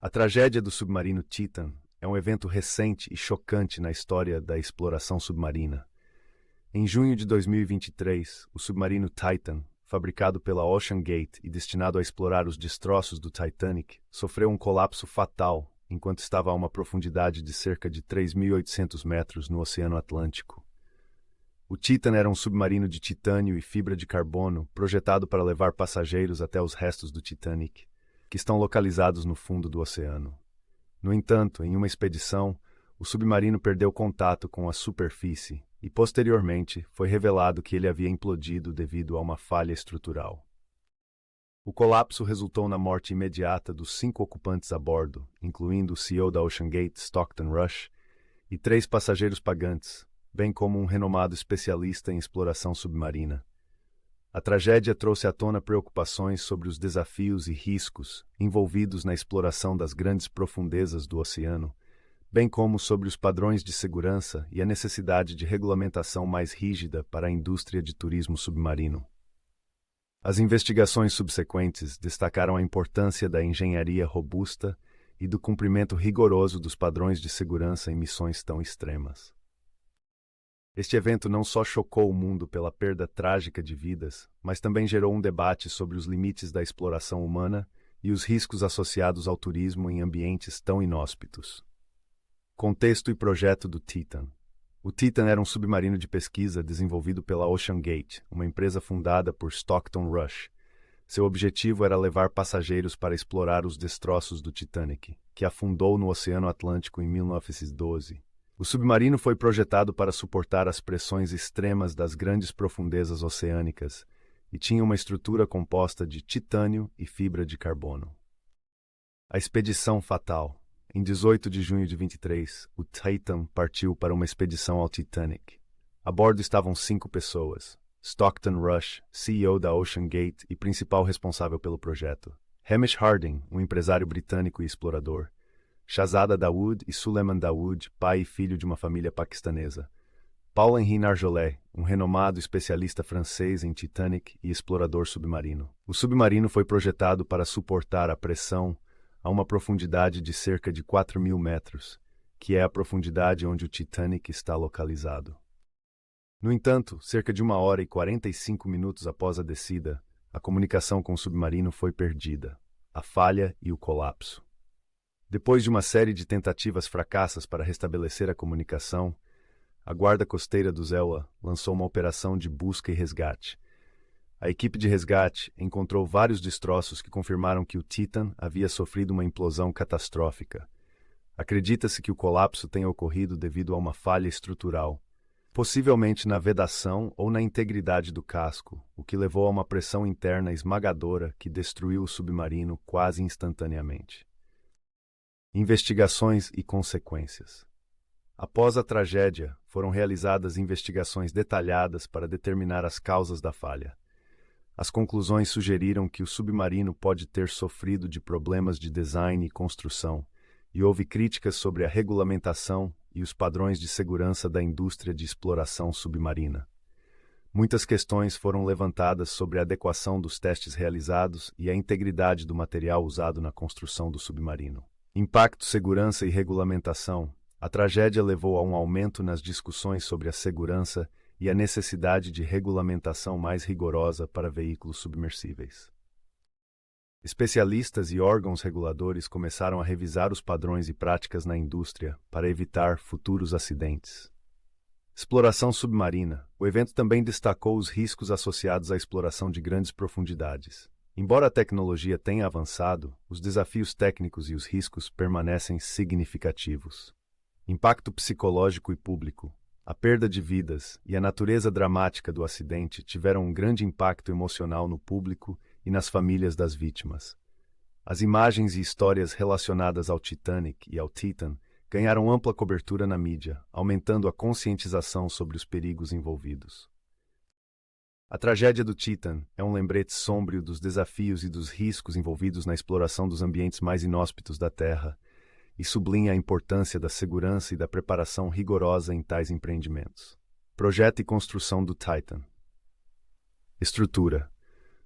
A tragédia do submarino Titan é um evento recente e chocante na história da exploração submarina. Em junho de 2023, o submarino Titan, fabricado pela OceanGate e destinado a explorar os destroços do Titanic, sofreu um colapso fatal enquanto estava a uma profundidade de cerca de 3.800 metros no Oceano Atlântico. O Titan era um submarino de titânio e fibra de carbono projetado para levar passageiros até os restos do Titanic, que estão localizados no fundo do oceano. No entanto, em uma expedição, o submarino perdeu contato com a superfície e, posteriormente, foi revelado que ele havia implodido devido a uma falha estrutural. O colapso resultou na morte imediata dos 5 ocupantes a bordo, incluindo o CEO da OceanGate, Stockton Rush, e 3 passageiros pagantes, bem como um renomado especialista em exploração submarina. A tragédia trouxe à tona preocupações sobre os desafios e riscos envolvidos na exploração das grandes profundezas do oceano, bem como sobre os padrões de segurança e a necessidade de regulamentação mais rígida para a indústria de turismo submarino. As investigações subsequentes destacaram a importância da engenharia robusta e do cumprimento rigoroso dos padrões de segurança em missões tão extremas. Este evento não só chocou o mundo pela perda trágica de vidas, mas também gerou um debate sobre os limites da exploração humana e os riscos associados ao turismo em ambientes tão inóspitos. Contexto e projeto do Titan. O Titan era um submarino de pesquisa desenvolvido pela OceanGate, uma empresa fundada por Stockton Rush. Seu objetivo era levar passageiros para explorar os destroços do Titanic, que afundou no Oceano Atlântico em 1912. O submarino foi projetado para suportar as pressões extremas das grandes profundezas oceânicas e tinha uma estrutura composta de titânio e fibra de carbono. A expedição fatal. Em 18 de junho de 23, o Titan partiu para uma expedição ao Titanic. A bordo estavam 5 pessoas: Stockton Rush, CEO da OceanGate e principal responsável pelo projeto; Hamish Harding, um empresário britânico e explorador; Shahzada Dawood e Suleiman Dawood, pai e filho de uma família paquistanesa; Paul-Henri Nargeolet, um renomado especialista francês em Titanic e explorador submarino. O submarino foi projetado para suportar a pressão a uma profundidade de cerca de 4.000 metros, que é a profundidade onde o Titanic está localizado. No entanto, cerca de 1 hora e 45 minutos após a descida, a comunicação com o submarino foi perdida, a falha e o colapso. Depois de uma série de tentativas fracassas para restabelecer a comunicação, a Guarda Costeira do ZEUA lançou uma operação de busca e resgate. A equipe de resgate encontrou vários destroços que confirmaram que o Titan havia sofrido uma implosão catastrófica. Acredita-se que o colapso tenha ocorrido devido a uma falha estrutural, possivelmente na vedação ou na integridade do casco, o que levou a uma pressão interna esmagadora que destruiu o submarino quase instantaneamente. Investigações e consequências. Após a tragédia, foram realizadas investigações detalhadas para determinar as causas da falha. As conclusões sugeriram que o submarino pode ter sofrido de problemas de design e construção, e houve críticas sobre a regulamentação e os padrões de segurança da indústria de exploração submarina. Muitas questões foram levantadas sobre a adequação dos testes realizados e a integridade do material usado na construção do submarino. Impacto, segurança e regulamentação. A tragédia levou a um aumento nas discussões sobre a segurança e a necessidade de regulamentação mais rigorosa para veículos submersíveis. Especialistas e órgãos reguladores começaram a revisar os padrões e práticas na indústria para evitar futuros acidentes. Exploração submarina. O evento também destacou os riscos associados à exploração de grandes profundidades. Embora a tecnologia tenha avançado, os desafios técnicos e os riscos permanecem significativos. Impacto psicológico e público. A perda de vidas e a natureza dramática do acidente tiveram um grande impacto emocional no público e nas famílias das vítimas. As imagens e histórias relacionadas ao Titanic e ao Titan ganharam ampla cobertura na mídia, aumentando a conscientização sobre os perigos envolvidos. A tragédia do Titan é um lembrete sômbrio dos desafios e dos riscos envolvidos na exploração dos ambientes mais inóspitos da Terra, e sublinha a importância da segurança e da preparação rigorosa em tais empreendimentos. Projeto e construção do Titan. Estrutura.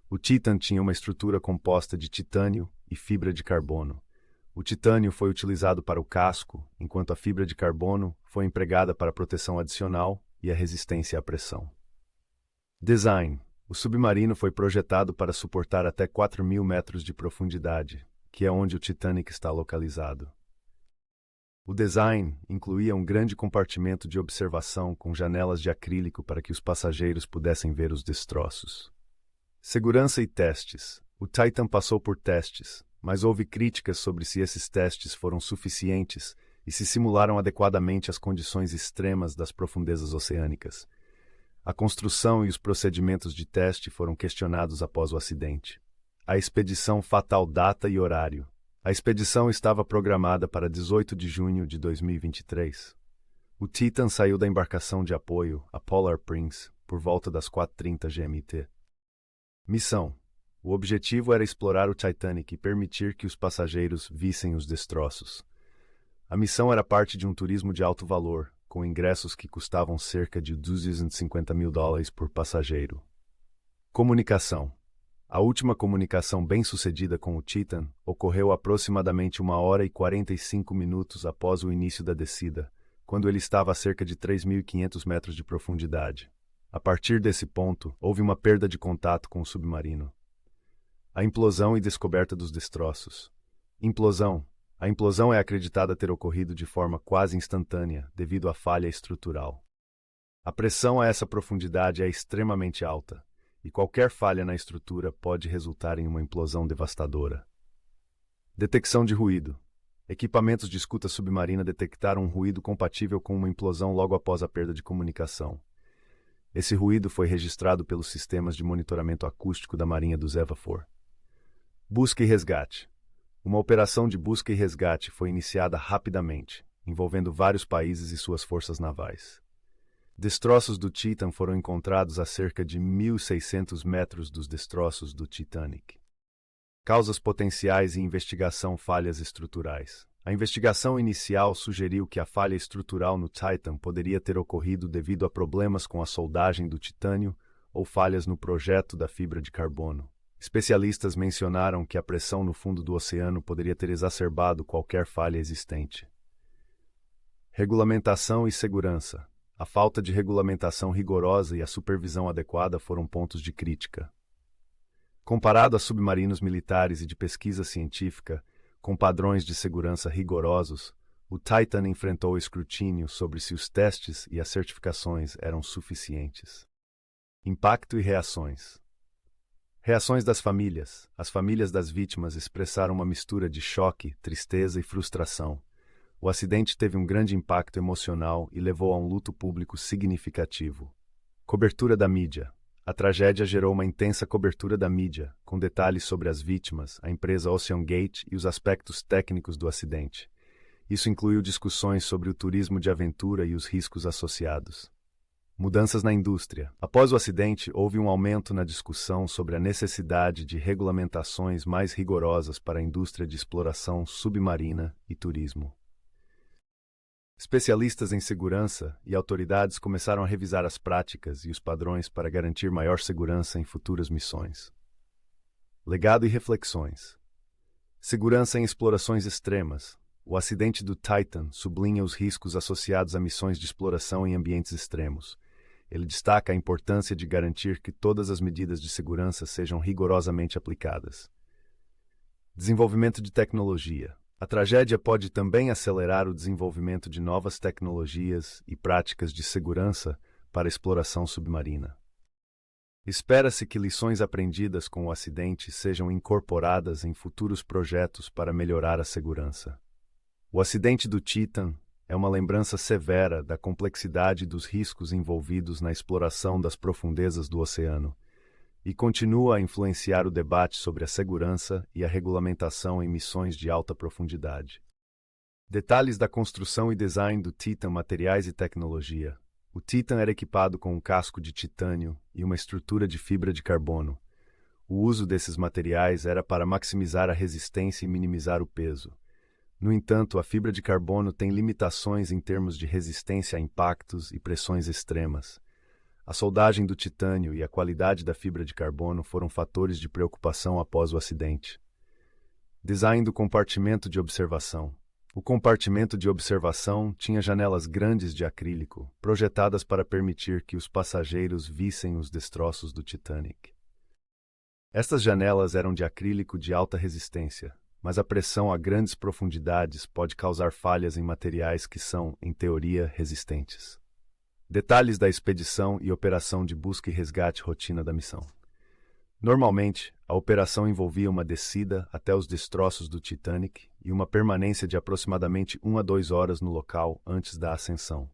O Titan tinha uma estrutura composta de titânio e fibra de carbono. O titânio foi utilizado para o casco, enquanto a fibra de carbono foi empregada para a proteção adicional e a resistência à pressão. Design. O submarino foi projetado para suportar até 4.000 metros de profundidade, que é onde o Titanic está localizado. O design incluía um grande compartimento de observação com janelas de acrílico para que os passageiros pudessem ver os destroços. Segurança e testes. O Titan passou por testes, mas houve críticas sobre se esses testes foram suficientes e se simularam adequadamente as condições extremas das profundezas oceânicas. A construção e os procedimentos de teste foram questionados após o acidente. A expedição fatal data e horário. A expedição estava programada para 18 de junho de 2023. O Titan saiu da embarcação de apoio, a Polar Prince, por volta das 4h30 GMT. Missão. O objetivo era explorar o Titanic e permitir que os passageiros vissem os destroços. A missão era parte de um turismo de alto valor, com ingressos que custavam cerca de $250.000 por passageiro. Comunicação. A última comunicação bem-sucedida com o Titan ocorreu aproximadamente 1h45 após o início da descida, quando ele estava a cerca de 3.500 metros de profundidade. A partir desse ponto, houve uma perda de contato com o submarino. A implosão e descoberta dos destroços. Implosão. A implosão é acreditada ter ocorrido de forma quase instantânea devido à falha estrutural. A pressão a essa profundidade é extremamente alta, e qualquer falha na estrutura pode resultar em uma implosão devastadora. Detecção de ruído. Equipamentos de escuta submarina detectaram um ruído compatível com uma implosão logo após a perda de comunicação. Esse ruído foi registrado pelos sistemas de monitoramento acústico da Marinha dos Evafor. Busca e resgate. Uma operação de busca e resgate foi iniciada rapidamente, envolvendo vários países e suas forças navais. Destroços do Titan foram encontrados a cerca de 1.600 metros dos destroços do Titanic. Causas potenciais e investigação falhas estruturais. A investigação inicial sugeriu que a falha estrutural no Titan poderia ter ocorrido devido a problemas com a soldagem do titânio ou falhas no projeto da fibra de carbono. Especialistas mencionaram que a pressão no fundo do oceano poderia ter exacerbado qualquer falha existente. Regulamentação e segurança. A falta de regulamentação rigorosa e a supervisão adequada foram pontos de crítica. Comparado a submarinos militares e de pesquisa científica, com padrões de segurança rigorosos, o Titan enfrentou escrutínio sobre se os testes e as certificações eram suficientes. Impacto e reações. Reações das famílias. As famílias das vítimas expressaram uma mistura de choque, tristeza e frustração. O acidente teve um grande impacto emocional e levou a um luto público significativo. Cobertura da mídia. A tragédia gerou uma intensa cobertura da mídia, com detalhes sobre as vítimas, a empresa OceanGate e os aspectos técnicos do acidente. Isso incluiu discussões sobre o turismo de aventura e os riscos associados. Mudanças na indústria. Após o acidente, houve um aumento na discussão sobre a necessidade de regulamentações mais rigorosas para a indústria de exploração submarina e turismo. Especialistas em segurança e autoridades começaram a revisar as práticas e os padrões para garantir maior segurança em futuras missões. Legado e reflexões. Segurança em explorações extremas. O acidente do Titan sublinha os riscos associados a missões de exploração em ambientes extremos. Ele destaca a importância de garantir que todas as medidas de segurança sejam rigorosamente aplicadas. Desenvolvimento de tecnologia. A tragédia pode também acelerar o desenvolvimento de novas tecnologias e práticas de segurança para a exploração submarina. Espera-se que lições aprendidas com o acidente sejam incorporadas em futuros projetos para melhorar a segurança. O acidente do Titan é uma lembrança severa da complexidade dos riscos envolvidos na exploração das profundezas do oceano e continua a influenciar o debate sobre a segurança e a regulamentação em missões de alta profundidade. Detalhes da construção e design do Titan, materiais e tecnologia. O Titan era equipado com um casco de titânio e uma estrutura de fibra de carbono. O uso desses materiais era para maximizar a resistência e minimizar o peso. No entanto, a fibra de carbono tem limitações em termos de resistência a impactos e pressões extremas. A soldagem do titânio e a qualidade da fibra de carbono foram fatores de preocupação após o acidente. Design do compartimento de observação. O compartimento de observação tinha janelas grandes de acrílico, projetadas para permitir que os passageiros vissem os destroços do Titanic. Estas janelas eram de acrílico de alta resistência, mas a pressão a grandes profundidades pode causar falhas em materiais que são, em teoria, resistentes. Detalhes da expedição e operação de busca e resgate rotina da missão. Normalmente, a operação envolvia uma descida até os destroços do Titanic e uma permanência de aproximadamente 1 a 2 horas no local antes da ascensão.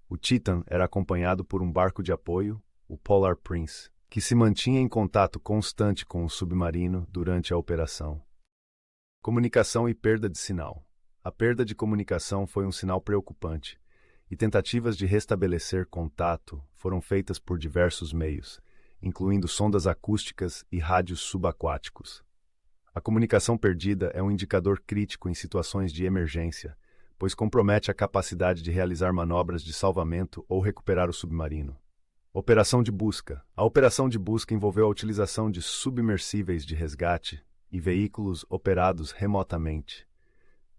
O Titan era acompanhado por um barco de apoio, o Polar Prince, que se mantinha em contato constante com o submarino durante a operação. Comunicação e perda de sinal. A perda de comunicação foi um sinal preocupante, e tentativas de restabelecer contato foram feitas por diversos meios, incluindo sondas acústicas e rádios subaquáticos. A comunicação perdida é um indicador crítico em situações de emergência, pois compromete a capacidade de realizar manobras de salvamento ou recuperar o submarino. Operação de busca. A operação de busca envolveu a utilização de submersíveis de resgate e veículos operados remotamente.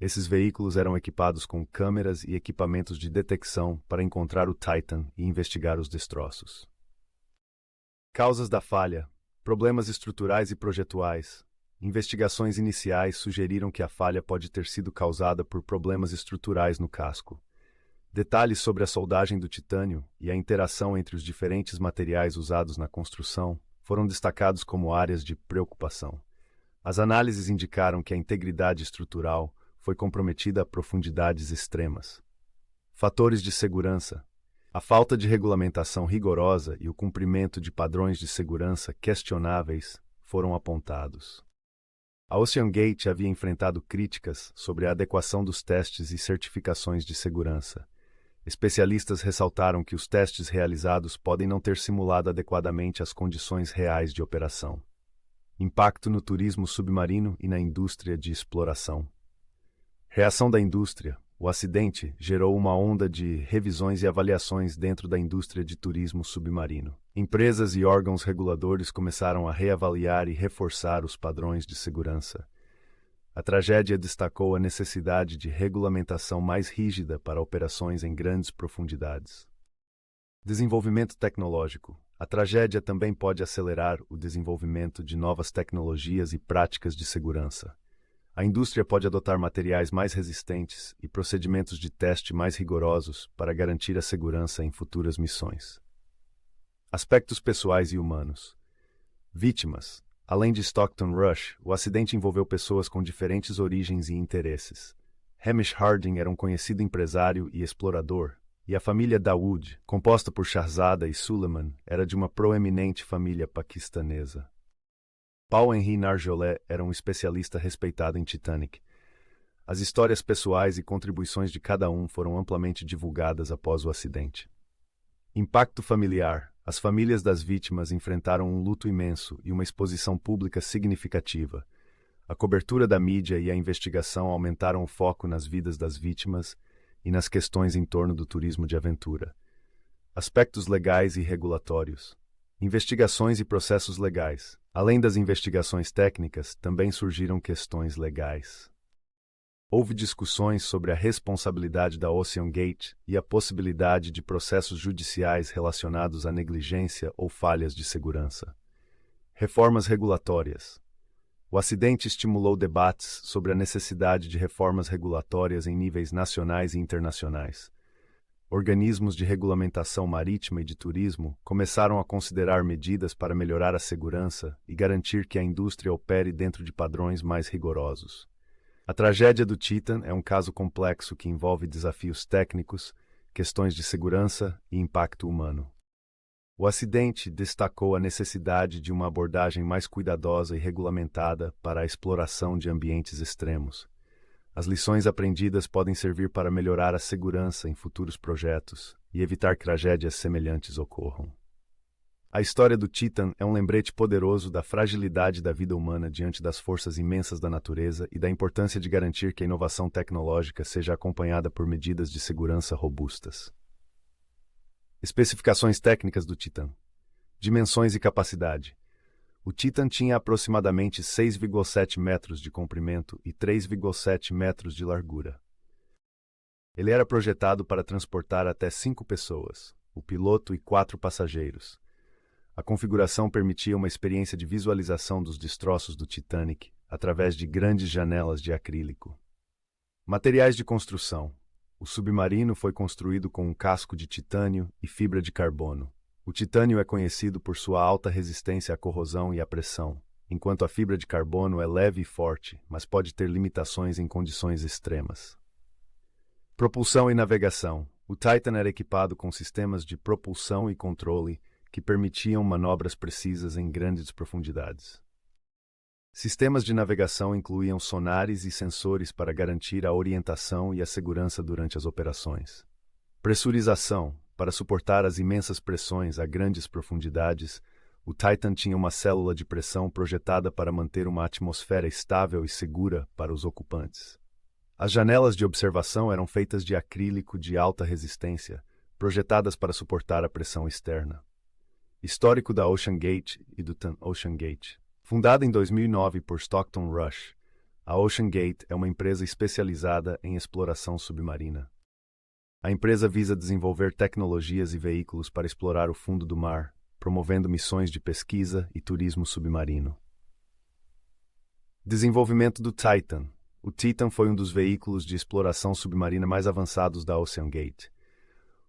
Esses veículos eram equipados com câmeras e equipamentos de detecção para encontrar o Titan e investigar os destroços. Causas da falha. Problemas estruturais e projetuais. Investigações iniciais sugeriram que a falha pode ter sido causada por problemas estruturais no casco. Detalhes sobre a soldagem do titânio e a interação entre os diferentes materiais usados na construção foram destacados como áreas de preocupação. As análises indicaram que a integridade estrutural foi comprometida a profundidades extremas. Fatores de segurança. A falta de regulamentação rigorosa e o cumprimento de padrões de segurança questionáveis foram apontados. A OceanGate havia enfrentado críticas sobre a adequação dos testes e certificações de segurança. Especialistas ressaltaram que os testes realizados podem não ter simulado adequadamente as condições reais de operação. Impacto no turismo submarino e na indústria de exploração. Reação da indústria. O acidente gerou uma onda de revisões e avaliações dentro da indústria de turismo submarino. Empresas e órgãos reguladores começaram a reavaliar e reforçar os padrões de segurança. A tragédia destacou a necessidade de regulamentação mais rígida para operações em grandes profundidades. Desenvolvimento tecnológico. A tragédia também pode acelerar o desenvolvimento de novas tecnologias e práticas de segurança. A indústria pode adotar materiais mais resistentes e procedimentos de teste mais rigorosos para garantir a segurança em futuras missões. Aspectos pessoais e humanos. Vítimas. Além de Stockton Rush, o acidente envolveu pessoas com diferentes origens e interesses. Hamish Harding era um conhecido empresário e explorador, e a família Dawood, composta por Shahzada e Suleiman, era de uma proeminente família paquistanesa. Paul-Henri Nargeolet era um especialista respeitado em Titanic. As histórias pessoais e contribuições de cada um foram amplamente divulgadas após o acidente. Impacto familiar. As famílias das vítimas enfrentaram um luto imenso e uma exposição pública significativa. A cobertura da mídia e a investigação aumentaram o foco nas vidas das vítimas e nas questões em torno do turismo de aventura. Aspectos legais e regulatórios. Investigações e processos legais. Além das investigações técnicas, também surgiram questões legais. Houve discussões sobre a responsabilidade da OceanGate e a possibilidade de processos judiciais relacionados à negligência ou falhas de segurança. Reformas regulatórias. O acidente estimulou debates sobre a necessidade de reformas regulatórias em níveis nacionais e internacionais. Organismos de regulamentação marítima e de turismo começaram a considerar medidas para melhorar a segurança e garantir que a indústria opere dentro de padrões mais rigorosos. A tragédia do Titan é um caso complexo que envolve desafios técnicos, questões de segurança e impacto humano. O acidente destacou a necessidade de uma abordagem mais cuidadosa e regulamentada para a exploração de ambientes extremos. As lições aprendidas podem servir para melhorar a segurança em futuros projetos e evitar que tragédias semelhantes ocorram. A história do Titan é um lembrete poderoso da fragilidade da vida humana diante das forças imensas da natureza e da importância de garantir que a inovação tecnológica seja acompanhada por medidas de segurança robustas. Especificações técnicas do Titan. Dimensões e capacidade. O Titan tinha aproximadamente 6,7 metros de comprimento e 3,7 metros de largura. Ele era projetado para transportar até 5 pessoas, o piloto e 4 passageiros. A configuração permitia uma experiência de visualização dos destroços do Titanic através de grandes janelas de acrílico. Materiais de construção. O submarino foi construído com um casco de titânio e fibra de carbono. O titânio é conhecido por sua alta resistência à corrosão e à pressão, enquanto a fibra de carbono é leve e forte, mas pode ter limitações em condições extremas. Propulsão e navegação. O Titan era equipado com sistemas de propulsão e controle que permitiam manobras precisas em grandes profundidades. Sistemas de navegação incluíam sonares e sensores para garantir a orientação e a segurança durante as operações. Pressurização. Para suportar as imensas pressões a grandes profundidades, o Titan tinha uma célula de pressão projetada para manter uma atmosfera estável e segura para os ocupantes. As janelas de observação eram feitas de acrílico de alta resistência, projetadas para suportar a pressão externa. Histórico da Ocean Gate e do Titan Ocean Gate. Fundada em 2009 por Stockton Rush, a Ocean Gate é uma empresa especializada em exploração submarina. A empresa visa desenvolver tecnologias e veículos para explorar o fundo do mar, promovendo missões de pesquisa e turismo submarino. Desenvolvimento do Titan. O Titan foi um dos veículos de exploração submarina mais avançados da Ocean Gate.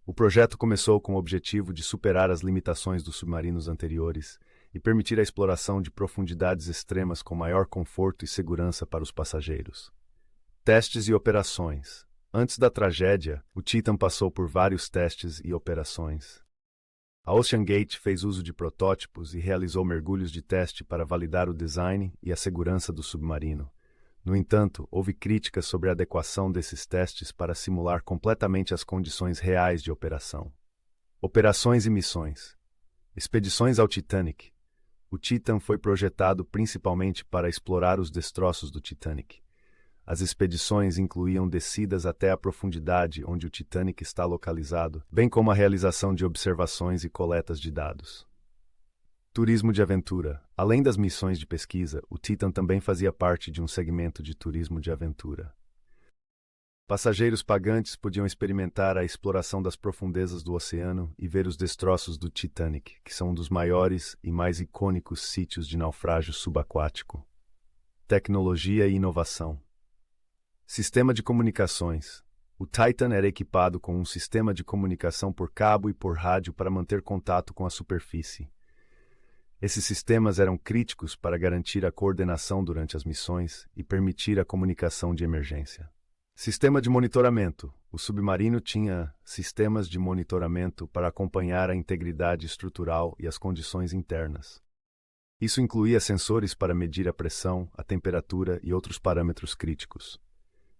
O projeto começou com o objetivo de superar as limitações dos submarinos anteriores e permitir a exploração de profundidades extremas com maior conforto e segurança para os passageiros. Testes e operações. Antes da tragédia, o Titan passou por vários testes e operações. A Ocean Gate fez uso de protótipos e realizou mergulhos de teste para validar o design e a segurança do submarino. No entanto, houve críticas sobre a adequação desses testes para simular completamente as condições reais de operação. Operações e missões. Expedições ao Titanic. O Titan foi projetado principalmente para explorar os destroços do Titanic. As expedições incluíam descidas até a profundidade onde o Titanic está localizado, bem como a realização de observações e coletas de dados. Turismo de aventura. Além das missões de pesquisa, o Titan também fazia parte de um segmento de turismo de aventura. Passageiros pagantes podiam experimentar a exploração das profundezas do oceano e ver os destroços do Titanic, que são um dos maiores e mais icônicos sítios de naufrágio subaquático. Tecnologia e inovação. Sistema de comunicações. O Titan era equipado com um sistema de comunicação por cabo e por rádio para manter contato com a superfície. Esses sistemas eram críticos para garantir a coordenação durante as missões e permitir a comunicação de emergência. Sistema de monitoramento. O submarino tinha sistemas de monitoramento para acompanhar a integridade estrutural e as condições internas. Isso incluía sensores para medir a pressão, a temperatura e outros parâmetros críticos.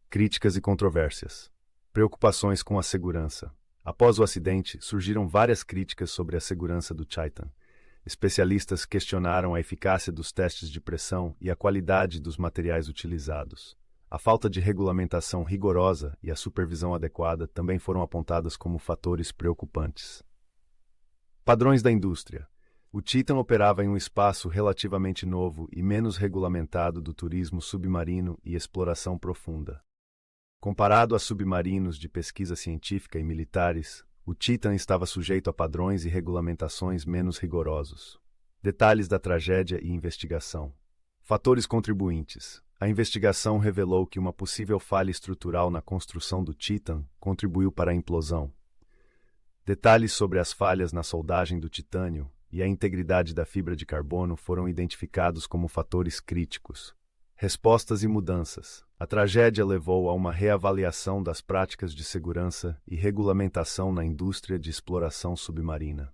Críticas e controvérsias. Preocupações com a segurança. Após o acidente, surgiram várias críticas sobre a segurança do Titan. Especialistas questionaram a eficácia dos testes de pressão e a qualidade dos materiais utilizados. A falta de regulamentação rigorosa e a supervisão adequada também foram apontadas como fatores preocupantes. Padrões da indústria. O Titan operava em um espaço relativamente novo e menos regulamentado do turismo submarino e exploração profunda. Comparado a submarinos de pesquisa científica e militares, o Titan estava sujeito a padrões e regulamentações menos rigorosos. Detalhes da tragédia e investigação. Fatores contribuintes. A investigação revelou que uma possível falha estrutural na construção do Titan contribuiu para a implosão. Detalhes sobre as falhas na soldagem do titânio e a integridade da fibra de carbono foram identificados como fatores críticos. Respostas e mudanças. A tragédia levou a uma reavaliação das práticas de segurança e regulamentação na indústria de exploração submarina.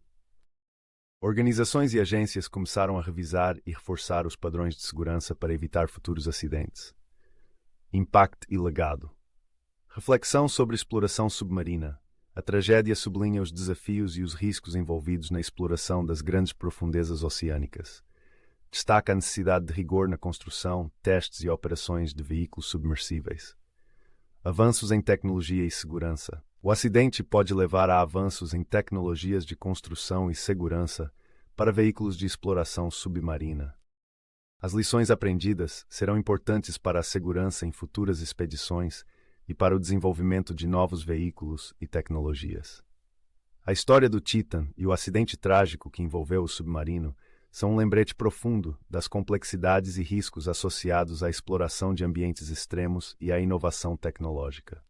Organizações e agências começaram a revisar e reforçar os padrões de segurança para evitar futuros acidentes. Impacto e legado. Reflexão sobre exploração submarina. A tragédia sublinha os desafios e os riscos envolvidos na exploração das grandes profundezas oceânicas. Destaca a necessidade de rigor na construção, testes e operações de veículos submersíveis. Avanços em tecnologia e segurança. O acidente pode levar a avanços em tecnologias de construção e segurança, para veículos de exploração submarina. As lições aprendidas serão importantes para a segurança em futuras expedições e para o desenvolvimento de novos veículos e tecnologias. A história do Titan e o acidente trágico que envolveu o submarino são um lembrete profundo das complexidades e riscos associados à exploração de ambientes extremos e à inovação tecnológica.